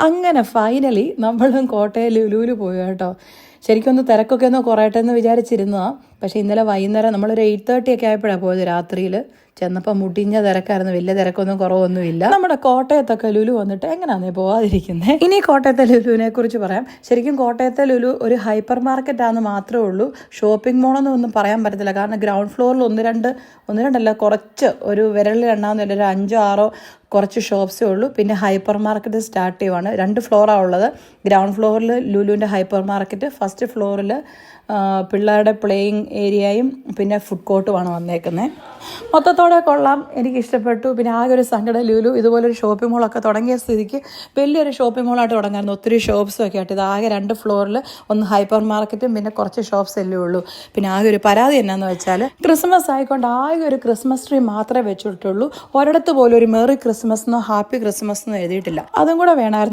അങ്ങനെ ഫൈനലി നമ്മളും കോട്ടയം ലുലുവിൽ പോയി കേട്ടോ. ശരിക്കും ഒന്ന് തിരക്കൊക്കെ ഒന്ന് കുറയട്ടെ എന്ന് വിചാരിച്ചിരുന്നതാണ്. പക്ഷേ ഇന്നലെ വൈകുന്നേരം നമ്മളൊരു 8:30 ഒക്കെ ആയപ്പോഴാണ് പോയത്. രാത്രിയിൽ ചെന്നപ്പോൾ മുടിഞ്ഞ തിരക്കായിരുന്നു, വലിയ തിരക്കൊന്നും കുറവൊന്നുമില്ല. നമ്മുടെ കോട്ടയത്തൊക്കെ ലുലു വന്നിട്ട് എങ്ങനെയാണേ പോകാതിരിക്കുന്നത്. ഇനി കോട്ടയത്തെ ലുലുവിനെ കുറിച്ച് പറയാം. ശരിക്കും കോട്ടയത്തെ ലുലു ഒരു ഹൈപ്പർ മാർക്കറ്റാണെന്ന് മാത്രമേ ഉള്ളൂ, ഷോപ്പിംഗ് മോളൊന്നും ഒന്നും പറയാൻ പറ്റത്തില്ല. കാരണം ഗ്രൗണ്ട് ഫ്ലോറിൽ ഒന്ന് രണ്ടല്ല, കുറച്ച് ഒരു വിരലിൽ എണ്ണാവുന്നില്ല, ഒരു 5-6 കുറച്ച് ഷോപ്സേ ഉള്ളൂ. പിന്നെ ഹൈപ്പർ മാർക്കറ്റ് സ്റ്റാർട്ട് ചെയ്യുവാണ്. 2 ഫ്ലോറാണ് ഉള്ളത്. ഗ്രൗണ്ട് ഫ്ലോറിൽ ലുലുവിൻ്റെ ഹൈപ്പർ മാർക്കറ്റ്, ഫസ്റ്റ് ഫ്ലോറിൽ പിള്ളേരുടെ പ്ലേയിങ് ഏരിയയും പിന്നെ ഫുഡ് കോർട്ടുമാണ് വന്നേക്കുന്നത്. മൊത്തത്തോടെ കൊള്ളാം, എനിക്ക് ഇഷ്ടപ്പെട്ടു. പിന്നെ ആകെ ഒരു സങ്കടം, ലുലു ഇതുപോലൊരു ഷോപ്പിംഗ് മോളൊക്കെ തുടങ്ങിയ സ്ഥിതിക്ക് വലിയൊരു ഷോപ്പിംഗ് മോളായിട്ട് തുടങ്ങാമായിരുന്നു, ഒത്തിരി ഷോപ്സും ഒക്കെ ആയിട്ട്. ഇത് ആകെ 2 ഫ്ലോറിൽ ഒന്ന് ഹൈപ്പർ മാർക്കറ്റും പിന്നെ കുറച്ച് ഷോപ്സ് എല്ലാം ഉള്ളൂ. പിന്നെ ആകെ ഒരു പരാതി എന്നാന്ന് വെച്ചാൽ ക്രിസ്മസ് ആയിക്കൊണ്ട് ആകെ ഒരു ക്രിസ്മസ് ട്രീ മാത്രമേ വെച്ചിട്ടുള്ളൂ. ഒരിടത്ത് പോലും ഒരു മെറി ക്രിസ്മസ് എന്നോ ഹാപ്പി ക്രിസ്മസ് എന്നോ എഴുതിയിട്ടില്ല. അതും കൂടെ വേണമായിരുന്നു.